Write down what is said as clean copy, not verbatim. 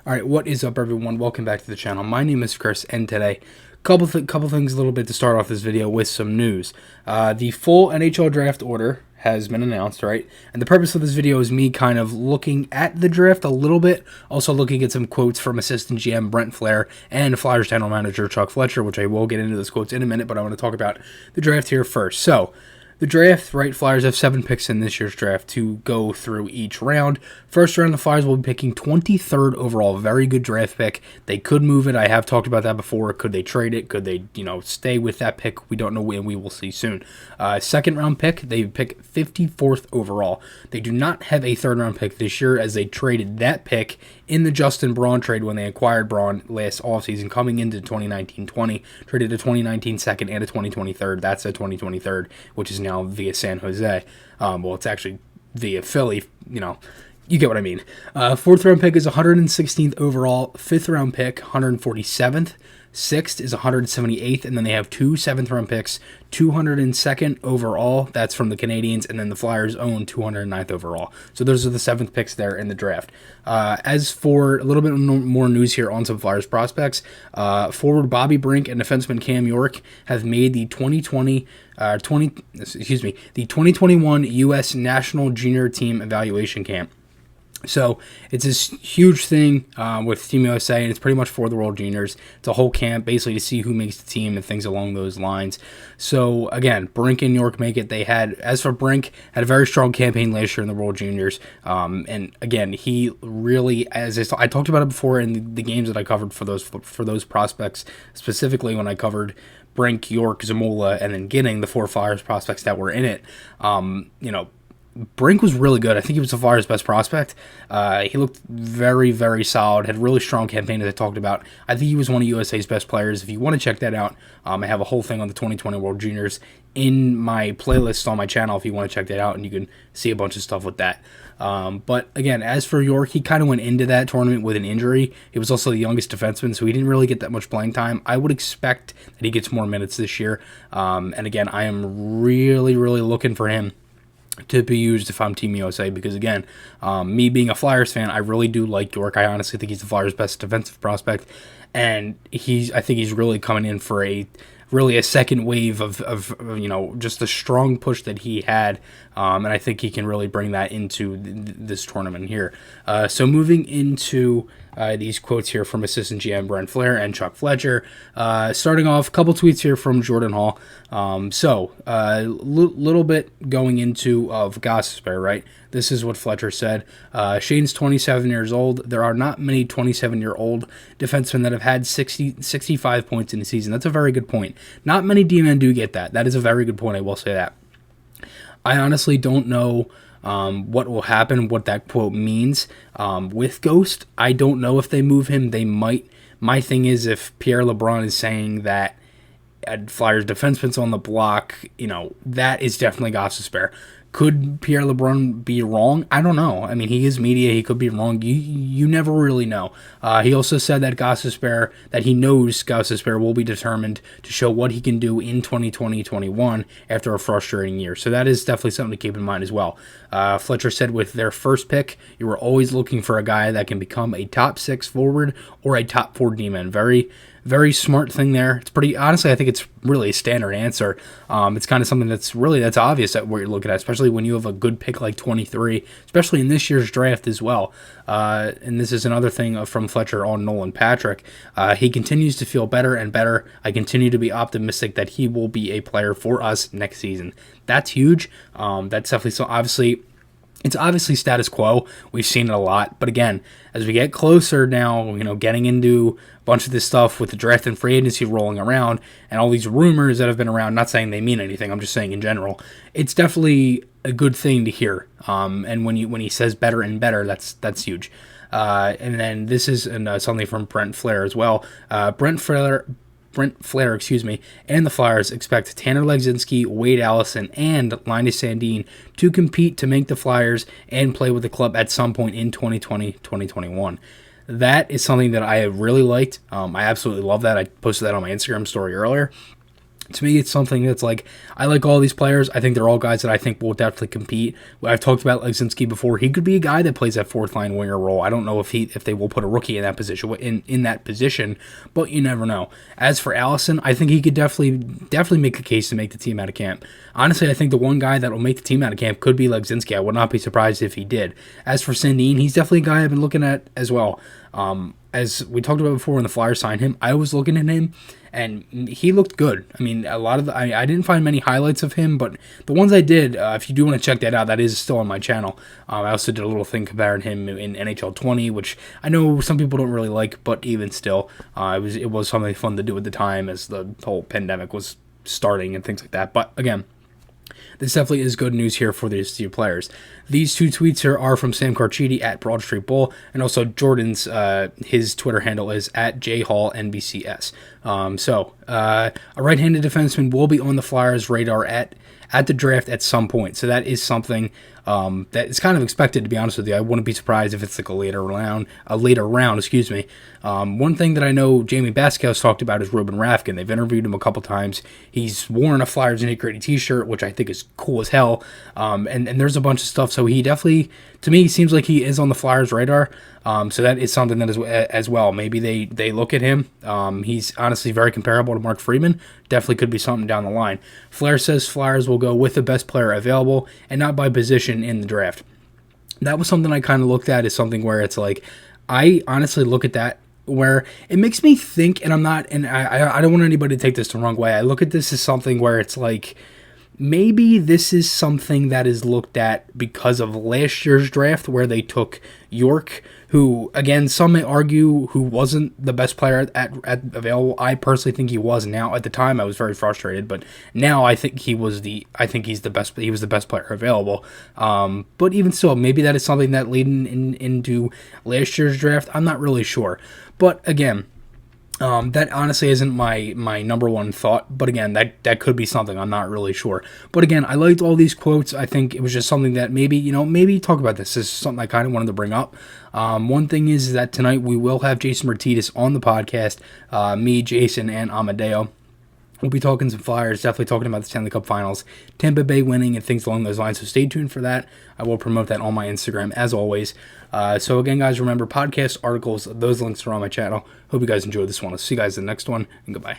Alright, what is up everyone? Welcome back to the channel. My name is Chris, and today, couple things a little bit to start off this video with some news. The full NHL draft order has been announced, right? And the purpose of this video is me kind of looking at the draft a little bit, also looking at some quotes from assistant GM Brent Flahr and Flyers general manager Chuck Fletcher, which I will get into those quotes in a minute, but I want to talk about the draft here first. So, the draft, right, Flyers have 7 picks in this year's draft to go through each round. First round, the Flyers will be picking 23rd overall. Very good draft pick. They could move it. I have talked about that before. Could they trade it? Could they, stay with that pick? We don't know, and we will see soon. Second round pick, they pick 54th overall. They do not have a third round pick this year, as they traded that pick in the Justin Braun trade when they acquired Braun last offseason, coming into 2019-20. Traded a 2019 second and a 2020 third. That's a 2020 third, which is now via San Jose. Well, it's actually via Philly, you get what I mean. Fourth round pick is 116th overall. Fifth round pick, 147th. Sixth is 178th, and then they have 2 7th round picks, 202nd overall. That's from the Canadiens, and then the Flyers own 209th overall. So those are the 7th picks there in the draft. As for a little bit more news here on some Flyers prospects, forward Bobby Brink and defenseman Cam York have made the 2021 U.S. National Junior Team Evaluation Camp. So it's this huge thing with Team USA, and it's pretty much for the World Juniors. It's a whole camp, basically, to see who makes the team and things along those lines. So again, Brink and York make it. As for Brink, had a very strong campaign last year in the World Juniors. And again, he really, I talked about it before in the games that I covered for those prospects, specifically when I covered Brink, York, Zamula, and then Ginning, the 4 Flyers prospects that were in it. Brink was really good. I think he was the Flyers' best prospect. He looked very, very solid. Had a really strong campaign, as I talked about. I think he was one of USA's best players. If you want to check that out, I have a whole thing on the 2020 World Juniors in my playlist on my channel if you want to check that out, and you can see a bunch of stuff with that. But again, as for York, he kind of went into that tournament with an injury. He was also the youngest defenseman, so he didn't really get that much playing time. I would expect that he gets more minutes this year. And again, I am really, really looking for him to be used if I'm Team USA, because again, me being a Flyers fan, I really do like York. I honestly think he's the Flyers' best defensive prospect, and I think he's really coming in for a second wave of just the strong push that he had, and I think he can really bring that into this tournament here. So moving into these quotes here from assistant GM Brent Flahr and Chuck Fletcher. Starting off, a couple tweets here from Jordan Hall. Little bit going into of Gostisbehere, right? This is what Fletcher said. Shane's 27 years old. There are not many 27-year-old defensemen that have had 65 points in a season. That's a very good point. Not many D-men do get that. That is a very good point. I will say that. I honestly don't know what will happen, what that quote means with Ghost. I don't know if they move him. They might. My thing is, if Pierre LeBrun is saying that Flyers defenseman's on the block, that is definitely Gostisbehere. Could Pierre LeBrun be wrong? I don't know. I mean, he is media. He could be wrong. You never really know. He also said that he knows Gostisbehere will be determined to show what he can do in 2020-21 after a frustrating year. So that is definitely something to keep in mind as well. Fletcher said with their first pick, you were always looking for a guy that can become a top 6 forward or a top 4 D-man. Very, very smart thing there. It's pretty, honestly, I think it's really a standard answer. It's kind of something that's obvious at what you're looking at, especially when you have a good pick like 23, especially in this year's draft as well. And this is another thing from Fletcher on Nolan Patrick. He continues to feel better and better. I continue to be optimistic that he will be a player for us next season. That's huge. That's definitely so. Obviously, it's obviously status quo. We've seen it a lot. But again, as we get closer now, getting into a bunch of this stuff with the draft and free agency rolling around and all these rumors that have been around, not saying they mean anything, I'm just saying in general, it's definitely a good thing to hear. And when he says better and better, that's huge. And then this is something from Brent Flahr as well. Brent Flahr, and the Flyers expect Tanner Legzinski, Wade Allison, and Linus Sandin to compete to make the Flyers and play with the club at some point in 2020-2021. That is something that I have really liked. I absolutely love that. I posted that on my Instagram story earlier. To me, it's something that's like, I like all these players. I think they're all guys that I think will definitely compete. I've talked about Legzinski before. He could be a guy that plays that fourth line winger role. I don't know if they will put a rookie in that position, but you never know. As for Allison, I think he could definitely make a case to make the team out of camp. Honestly, I think the one guy that will make the team out of camp could be Legzinski. I would not be surprised if he did. As for Sandin, he's definitely a guy I've been looking at as well. As we talked about before when the Flyers signed him, I was looking at him, and he looked good. I mean, a lot of I didn't find many highlights of him, but the ones I did, if you do want to check that out, that is still on my channel. I also did a little thing comparing him in NHL 20, which I know some people don't really like, but even still, it was something fun to do at the time as the whole pandemic was starting and things like that. But again, this definitely is good news here for these two players. These two tweets here are from Sam Carchidi at Broad Street Bull, and also Jordan's, his Twitter handle is at JHallNBCS. A right-handed defenseman will be on the Flyers' radar at the draft at some point. So that is something that is kind of expected, to be honest with you. I wouldn't be surprised if it's like a later round, excuse me. One thing that I know Jamie Baskow's talked about is Ruben Rafkin. They've interviewed him a couple times. He's worn a Flyers Nitty-Gritty t-shirt, which I think is cool as hell. And there's a bunch of stuff. So he definitely, to me, seems like he is on the Flyers' radar. So that is something that is as well. Maybe they look at him. He's honestly very comparable to Mark Friedman. Definitely could be something down the line. Flahr says Flyers will go with the best player available and not by position in the draft. That was something I kind of looked at as something where it's like, I honestly look at that where it makes me think, and I don't want anybody to take this the wrong way. I look at this as something where it's like, maybe this is something that is looked at because of last year's draft where they took York, who, again, some may argue who wasn't the best player at available. I personally think he was. Now, at the time, I was very frustrated, but now I think he was the best player available. But even still, maybe that is something that leading into last year's draft. I'm not really sure. But again, that honestly isn't my number one thought, but again, that could be something. I'm not really sure. But again, I liked all these quotes. I think it was just something that maybe talk about this. This is something I kind of wanted to bring up. One thing is that tonight we will have Jason Martinez on the podcast. Me, Jason, and Amadeo. We'll be talking some Flyers, definitely talking about the Stanley Cup Finals, Tampa Bay winning, and things along those lines. So stay tuned for that. I will promote that on my Instagram, as always. So again, guys, remember, podcasts, articles, those links are on my channel. Hope you guys enjoyed this one. I'll see you guys in the next one, and goodbye.